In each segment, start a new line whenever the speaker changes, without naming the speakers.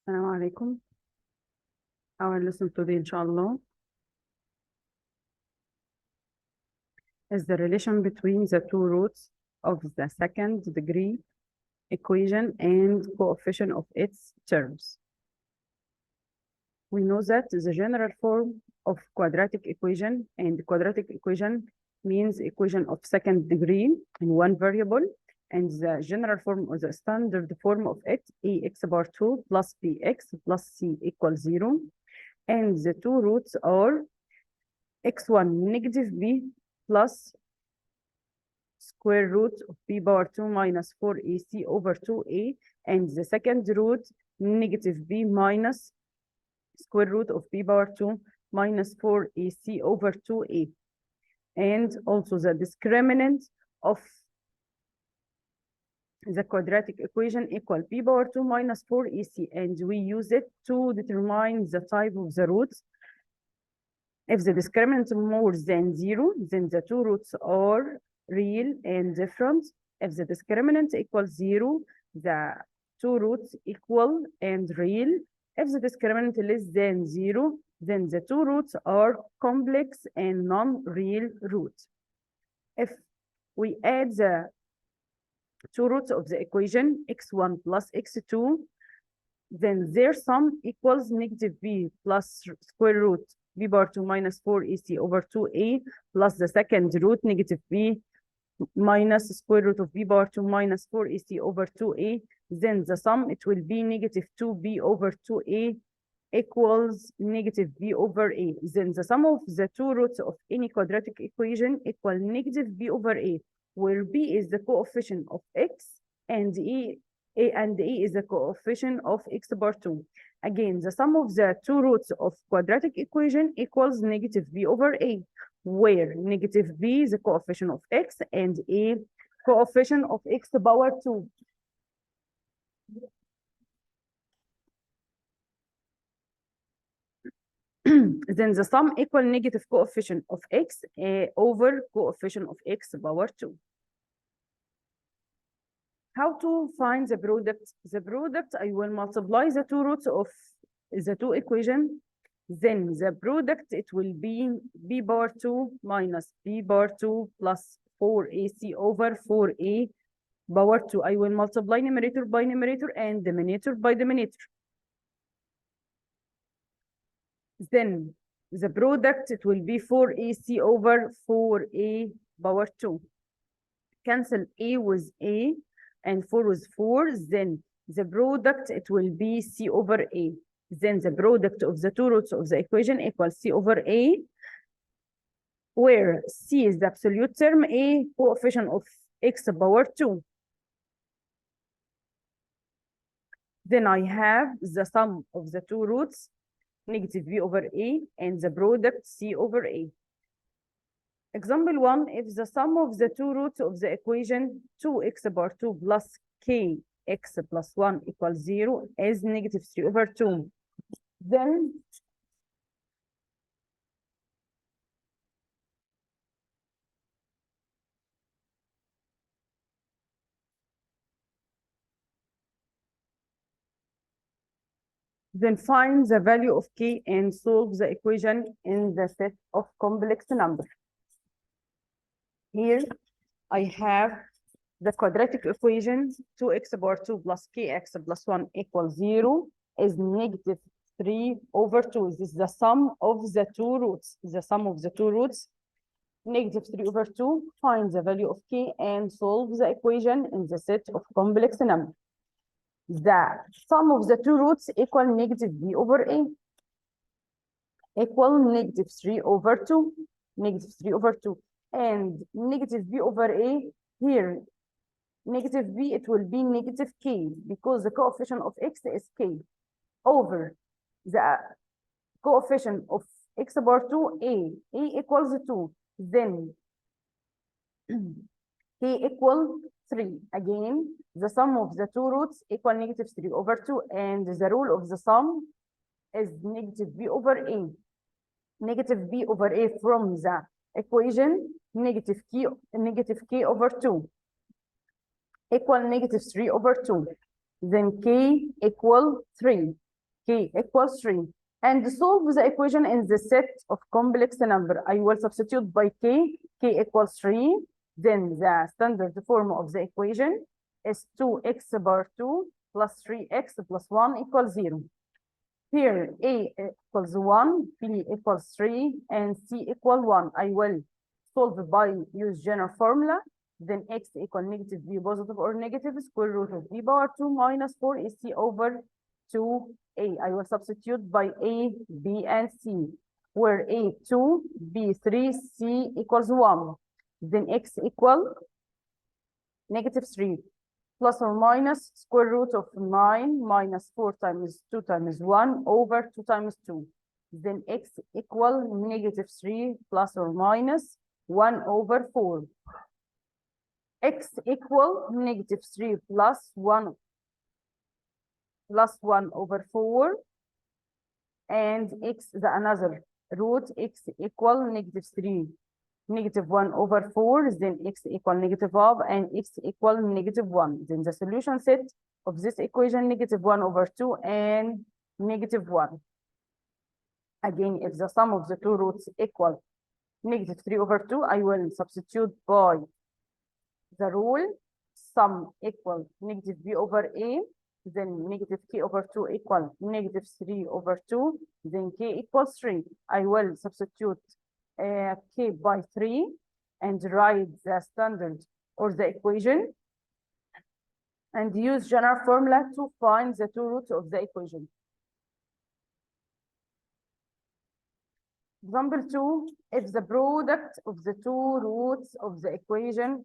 السلام عليكم. Our lesson today, inshallah, is the relation between the two roots of the second degree equation and coefficient of its terms. We know that the general form of quadratic equation, and quadratic equation means equation of second degree in one variable, and the general form or the standard form of it, ax power 2 plus bx plus c equals 0. And the two roots are x1 negative b plus square root of b power 2 minus 4ac over 2a, and the second root negative b minus square root of b power 2 minus 4ac over 2a. And also the discriminant of the quadratic equation equal b power 2 minus 4ac, and we use it to determine the type of the roots. If the discriminant more than 0, then the two roots are real and different. If the discriminant equals 0, the two roots equal and real. If the discriminant less than 0, then the two roots are complex and non-real roots. If we add the two roots of the equation x1 plus x2, then their sum equals negative b plus square root b power 2 minus 4ac over 2a plus the second root negative b minus square root of b power 2 minus 4ac over 2a. Then the sum, it will be negative 2b over 2a equals negative b over a. Then the sum of the two roots of any quadratic equation equal negative b over a, where b is the coefficient of x and a is the coefficient of x power 2. Again, the sum of the two roots of quadratic equation equals negative b over a, where negative b is the coefficient of x and a coefficient of x power 2. Then the sum equal negative coefficient of x over coefficient of x power 2. How to find the product? The product, I will multiply the two roots of the two equations. Then the product, it will be b power 2 minus b power 2 plus 4ac over 4a power 2. I will multiply numerator by numerator and denominator by denominator. Then the product, it will be 4ac over 4a power 2. Cancel a with a and 4 with 4. Then the product, it will be c over a. Then the product of the two roots of the equation equals c over a, where c is the absolute term, a coefficient of x power 2. Then I have the sum of the two roots, negative b over a, and the product c over a. Example 1, if the sum of the two roots of the equation 2x power 2 plus kx plus 1 equals 0 is negative 3 over 2, then find the value of k and solve the equation in the set of complex numbers. Here I have the quadratic equation 2x power 2 plus kx plus 1 equals 0 is negative 3 over 2. This is the sum of the two roots. The sum of the two roots, negative 3 over 2. Find the value of k and solve the equation in the set of complex numbers. The sum of the two roots equal negative b over a equal negative 3 over 2. Negative 3 over 2. And negative b over a, here, negative b, it will be negative k, because the coefficient of x is k, over the coefficient of x power 2, a equals 2, then k equal 3. Again, the sum of the two roots equal negative 3 over 2, and the rule of the sum is negative b over a. Negative b over a from the equation, negative k over 2. equal negative 3 over 2. Then k equal 3. K equals 3. And solve the equation in the set of complex number. I will substitute by k. K equals 3. Then the standard form of the equation is 2x power 2 plus 3x plus 1 equals 0. Here, a equals 1, b equals 3, and c equal 1. I will solve by use general formula. Then x equal negative b positive or negative square root of b power 2 minus 4 is c over 2a. I will substitute by a, b, and c, where a 2, b 3, c equals 1. Then x equal negative 3 plus or minus square root of 9 minus 4 times 2 times 1 over 2 times 2. Then x equal negative 3 plus or minus 1 over 4. X equal negative 3 plus 1 over 4. And x, the another root, x equal negative 3. Negative 1 over 4, then x equal negative half, and x equal negative 1. Then the solution set of this equation, negative 1 over 2 and negative 1. Again, if the sum of the two roots equal negative 3 over 2, I will substitute by the rule sum equal negative b over a, then negative k over 2 equal negative 3 over 2, then k equals 3. I will substitute k by 3 and write the standard or the equation and use general formula to find the two roots of the equation. Example 2, if the product of the two roots of the equation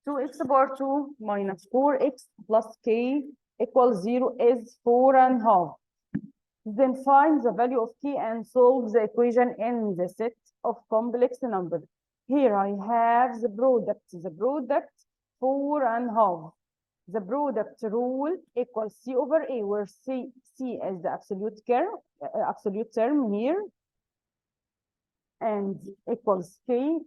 2x power 2 minus 4x plus k equals 0 is 4.5. Then find the value of k and solve the equation in the set of complex number. Here I have the product 4.5. The product rule equals c over a, where c is the absolute term here, and equals k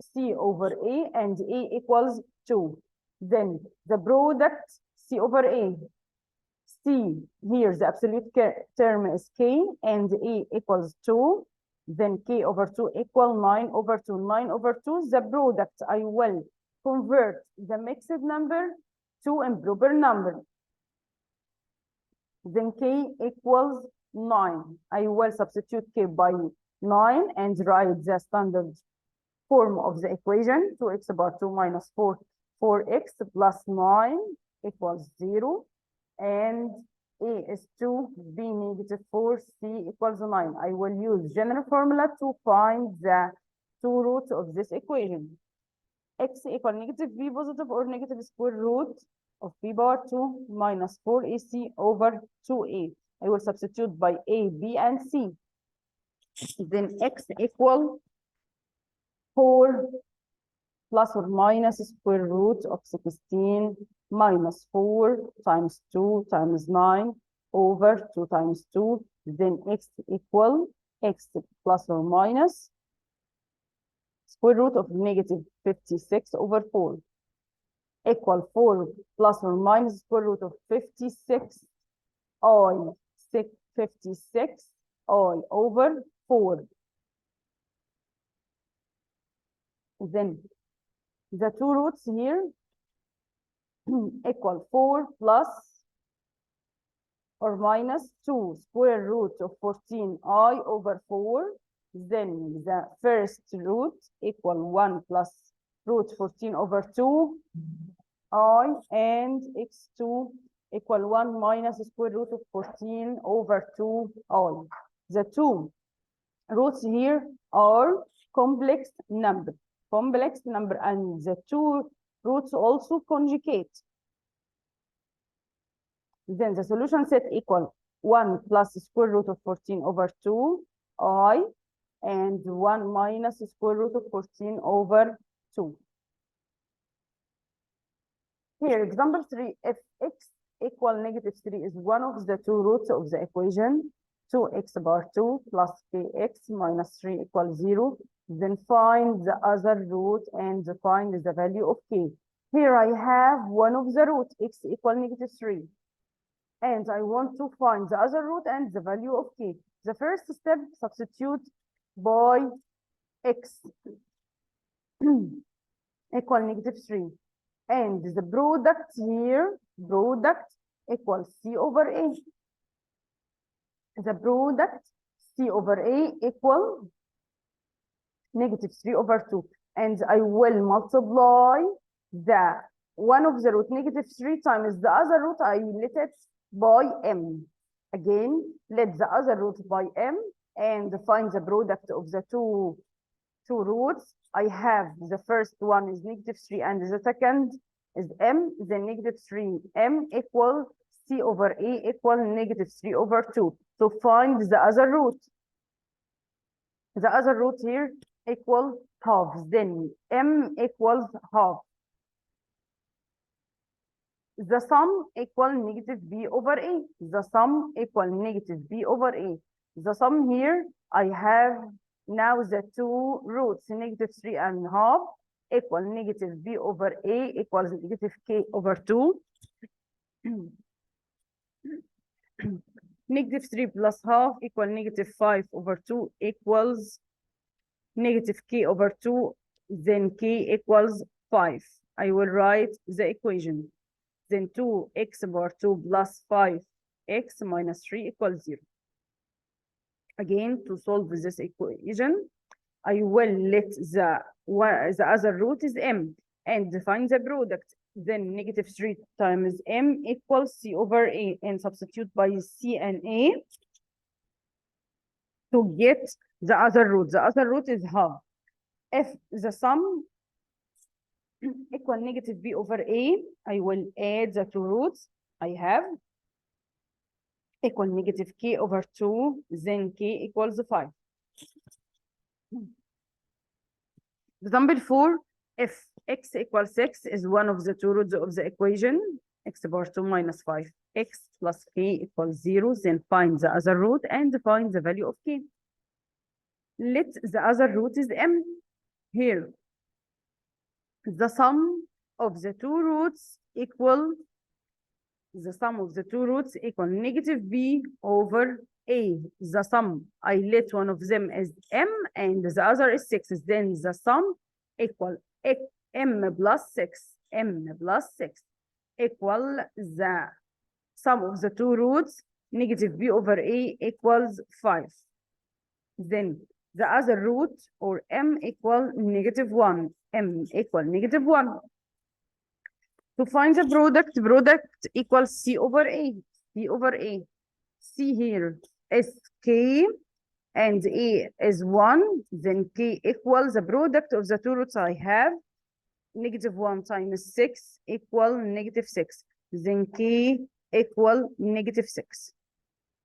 c over a, and a equals 2. Then the product c over a, c here the absolute term is k, and a equals 2. Then k over 2 equal 9 over 2. 9 over 2, the product, I will convert the mixed number to improper number. Then k equals 9. I will substitute k by 9 and write the standard form of the equation. 2x power 2 minus 4x plus 9 equals 0. And a is 2, b negative 4, c equals 9. I will use general formula to find the two roots of this equation. X equal negative b positive or negative square root of b power 2 minus 4ac over 2a. I will substitute by a, b, and c. Then x equal 4 plus or minus square root of 16 minus 4 times 2 times 9 over 2 times 2. Then x equal x plus or minus square root of negative 56 over 4 equal 4 plus or minus square root of 56 I 56 I over 4. Then the two roots here equal 4 plus or minus 2 square root of 14i over 4. Then the first root equal 1 plus root 14 over 2i, and x2 equal 1 minus square root of 14 over 2i. The two roots here are complex number, and the two roots also conjugate. Then the solution set equal 1 plus square root of 14 over 2i and 1 minus square root of 14 over 2. Here, example 3, if x equal negative 3 is one of the two roots of the equation, 2x power 2 plus kx minus 3 equals 0, then find the other root and find the value of k. Here I have one of the root, x equal -3. And I want to find the other root and the value of k. The first step, substitute by x equal -3. And the product here, product equals c over a. The product c over a equal -3 over 2. And I will multiply the one of the root -3 times the other root. I let it by m. Again, let the other root by m and find the product of the two roots. I have the first one is -3 and the second is m. Then -3 m equal c over a equal -3 over 2. To find the other root. The other root here equal half. Then m equals half. The sum equal -b over a. The sum equal -b over a. The sum here, I have now the two roots, -3 and half equal -b over a equals -k over 2. -3 plus half equal -5 over 2 equals -k over 2. Then k equals 5. I will write the equation. Then 2x over 2 plus 5x minus 3 equals 0. Again, to solve this equation, I will let the other root is m and find the product. Then -3 times m equals c over a, and substitute by c and a to get the other root. The other root is half. If the sum equal -b over a, I will add the two roots I have equal -k over 2, then k equals 5. Example 4, if x equals 6 is one of the two roots of the equation, x power 2 minus 5x plus k equals 0, then find the other root and find the value of k. Let the other root is m. Here, the sum of the two roots equal -b over a. The sum, I let one of them is m and the other is 6. Then the sum equal m plus 6. m plus 6 equal the sum of the two roots, -b over a equals 5. Then the other root, or m, equal -1. m equal -1. To find the product equals c over a. c over a. c here is k and a is 1. Then k equals the product of the two roots I have. -1 times 6 equal -6. Then k equal -6.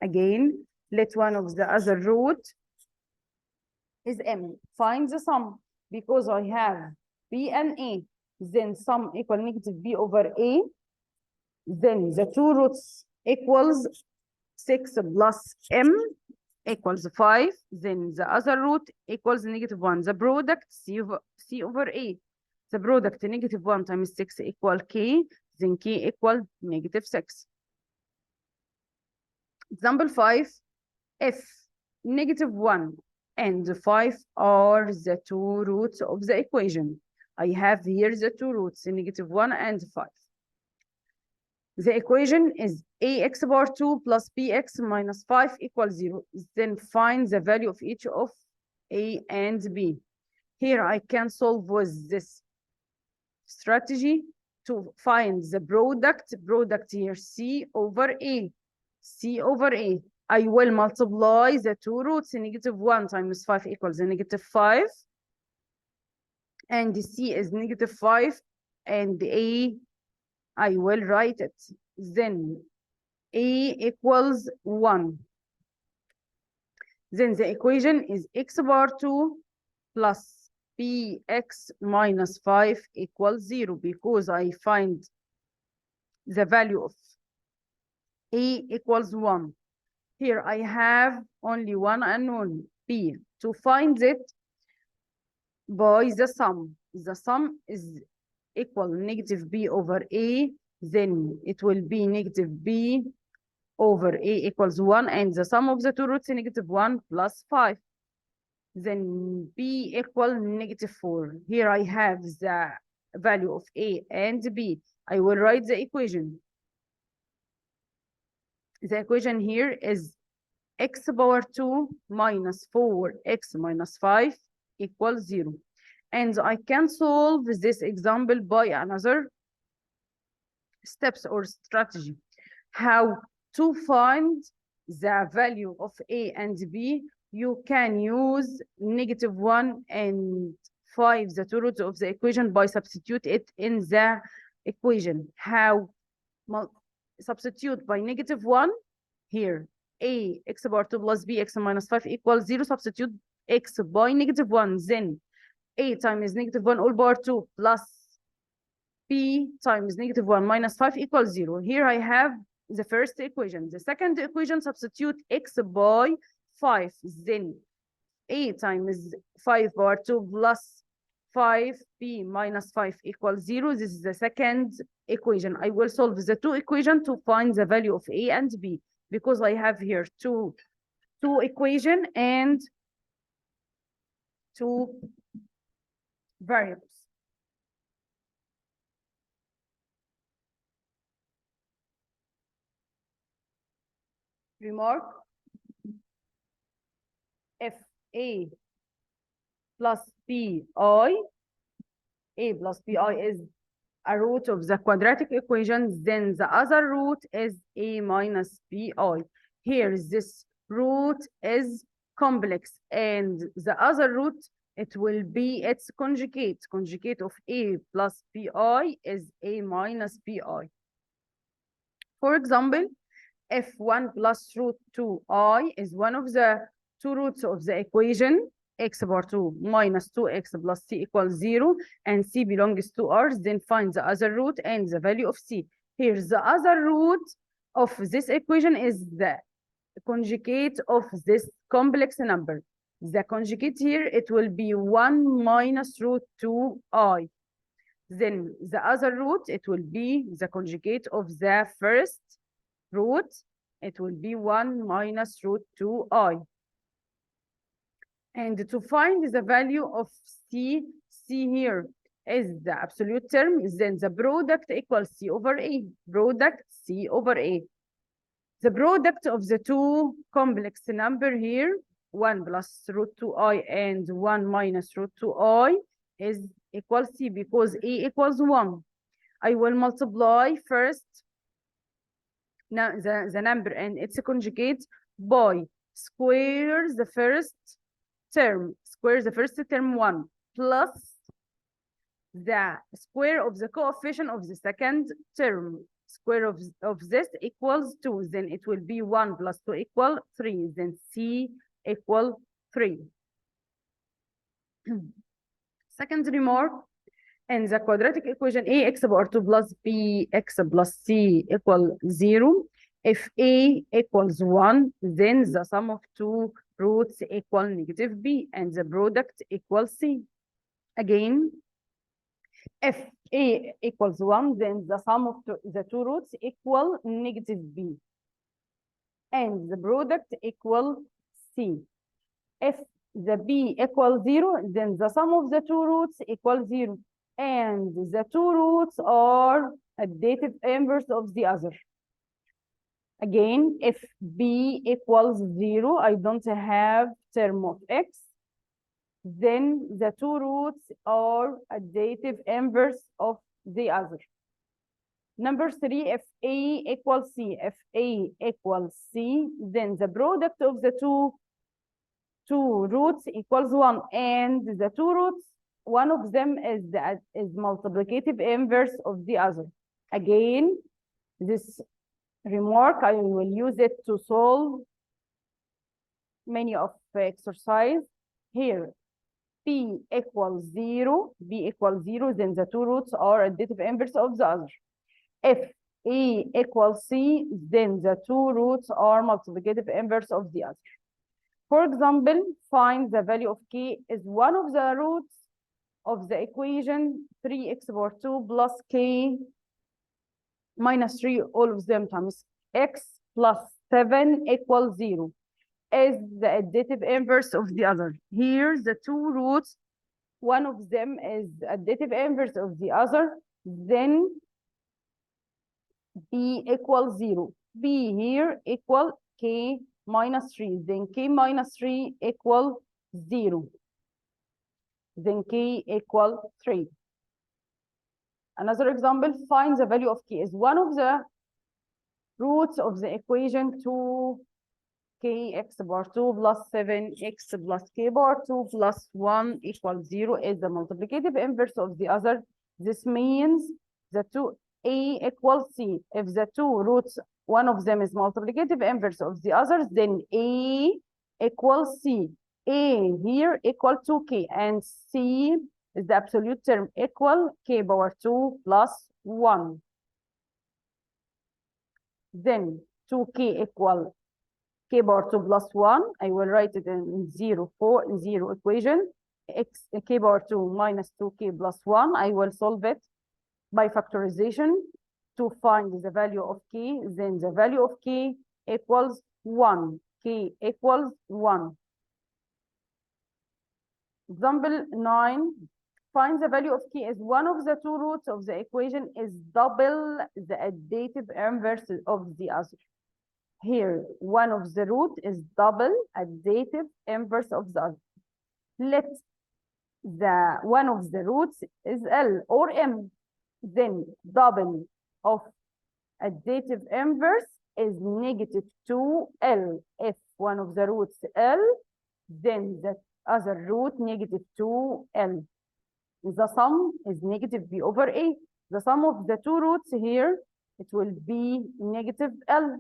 Again, let one of the other root is m. Find the sum because I have b and a. Then sum equal -b over a. Then the two roots equals 6 plus m equals 5. Then the other root equals -1. The product c over a. The product -1 times 6 equal k. Then k equal -6. Example 5, if -1 and 5 are the two roots of the equation. I have here the two roots, -1 and 5. The equation is ax power 2 plus bx minus 5 equals 0. Then find the value of each of a and b. Here I can solve with this strategy to find the product here, c over a. c over a. I will multiply the two roots, -1 times 5 equals -5. And c is -5, and a, I will write it. Then a equals 1. Then the equation is x power 2 plus bx minus 5 equals 0, because I find the value of a equals 1. Here I have only one unknown, b. To find it by the sum. The sum is equal negative b over a, then it will be negative b over a equals 1, and the sum of the two roots negative 1 plus 5. Then b equal negative 4. Here I have the value of a and b. I will write the equation. The equation here is x power 2 minus 4x minus 5 equals 0. And I can solve this example by another steps or strategy. How to find the value of a and b? You can use negative 1 and 5, the two roots of the equation, by substitute it in the equation. How? Substitute by negative 1 here. A x power 2 plus b x minus 5 equals 0. Substitute x by negative 1. Then a times negative 1 all power 2 plus b times negative 1 minus 5 equals 0. Here I have the first equation. The second equation, substitute x by 5. Then a times 5 power 2 plus 5b minus 5 equals 0. This is the second equation. I will solve the two equations to find the value of a and b, because I have here two equations and two variables. Remark: if a plus bi, a plus bi is a root of the quadratic equation, then the other root is a minus bi. Here this root is complex, and the other root, it will be its conjugate. Conjugate of a plus bi is a minus bi. For example, if 1 plus root 2i is one of the two roots of the equation, x power 2 minus 2x plus c equals 0, and c belongs to r, then find the other root and the value of c. Here, the other root of this equation is the conjugate of this complex number. The conjugate here, it will be 1 minus root 2i. Then the other root, it will be the conjugate of the first root. It will be 1 minus root 2i. And to find the value of c here is the absolute term, then the product equals c over a. Product c over a. The product of the two complex number here, 1 plus root 2i and 1 minus root 2i, is equal c, because a equals 1. I will multiply first now the number and its conjugate by square the first term, 1, plus the square of the coefficient of the second term. Square of this equals 2. Then it will be 1 plus 2 equal 3. Then c equal 3. Second remark, in the quadratic equation ax power 2 plus bx plus c equal 0, if a equals 1, then the sum of two roots equal negative b, and the product equals c. Again, if a equals 1, then the sum of the two roots equal negative b, and the product equal c. If the b equals 0, then the sum of the two roots equals 0, and the two roots are additive inverse of the other. Again, if b equals 0, I don't have term of x, then the two roots are additive inverse of the other. Number 3, if a equals c. If a equals c, then the product of the two roots equals 1, and the two roots, one of them is multiplicative inverse of the other. Again, this remark, I will use it to solve many of the exercise. Here, b equals 0, then the two roots are additive inverse of the other. If a equals c, then the two roots are multiplicative inverse of the other. For example, find the value of k is one of the roots of the equation 3x power 2 plus k minus 3, all of them times x plus 7 equals 0 is the additive inverse of the other. Here, the two roots, one of them is additive inverse of the other, then b equals 0. b here equal k minus 3, then k minus 3 equal 0, then k equal 3. Another example, find the value of k is one of the roots of the equation 2kx power 2 plus 7x plus k power 2 plus 1 equals 0 is the multiplicative inverse of the other. This means the two a equals c. If the two roots, one of them is multiplicative inverse of the others, then a equals c. A here equal to k, and c is the absolute term equal k power 2 plus 1. Then 2k equal k power 2 plus 1. I will write it in 0 equation. K power 2 minus 2k plus 1. I will solve it by factorization to find the value of k. Then the value of k equals 1. K equals 1. Example 9. Find the value of k is one of the two roots of the equation is double the additive inverse of the other. Here, one of the root is double additive inverse of the other. Let the one of the roots is L or M. Then double of additive inverse is negative 2L. If one of the roots L, then the other root negative 2L. The sum is negative b over a. The sum of the two roots here, it will be negative L.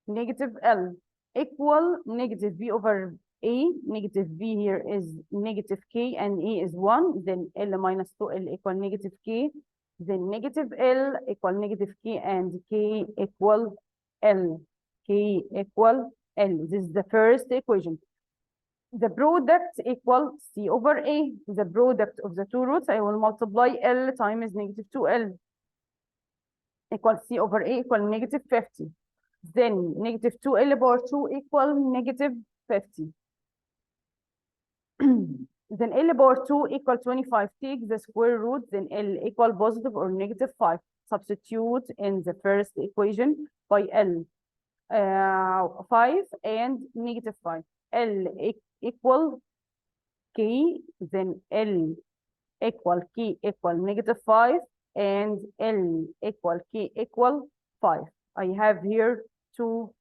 Negative L equal negative b over a. Negative b here is negative k and a is 1. Then L minus 2L equal negative k. Then negative L equal negative k and k equal L. K equal L. This is the first equation. The product equal c over a. The product of the two roots, I will multiply L times negative 2L equal c over a equal negative 50. Then negative 2L power 2 equal negative 50. Then L power 2 equal 25. Take the square root, then L equal positive or negative 5. Substitute in the first equation by L 5 and negative 5. L equal k, then L equal k equal negative 5 and L equal k equal 5. I have here two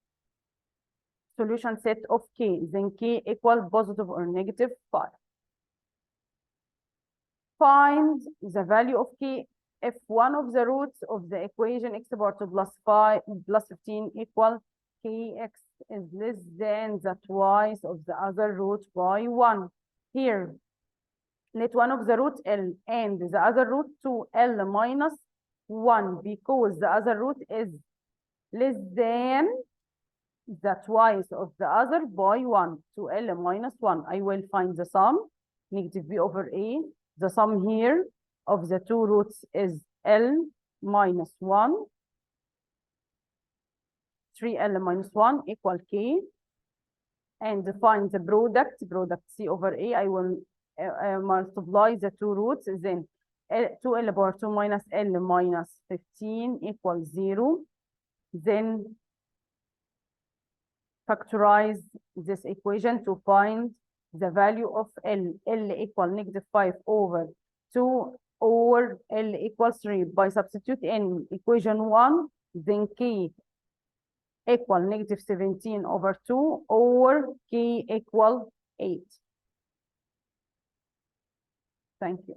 solution set of k, then k equal positive or negative 5. Find the value of k if one of the roots of the equation x power 2 plus 5 plus 15 equal kx is less than the twice of the other root by 1. Here, let one of the root L and the other root 2L minus 1 because the other root is less than the twice of the other by 1. 2L minus 1. I will find the sum, negative b over a. The sum here of the two roots is L minus 1. 3L minus 1 equal k. And find the product c over a. I will multiply the two roots, then 2L power 2 minus L minus 15 equals 0. Then factorize this equation to find the value of L. L equal negative 5 over 2 or L equals 3. By substitute in equation 1, then k equal negative 17 over 2 or k equal 8. Thank you.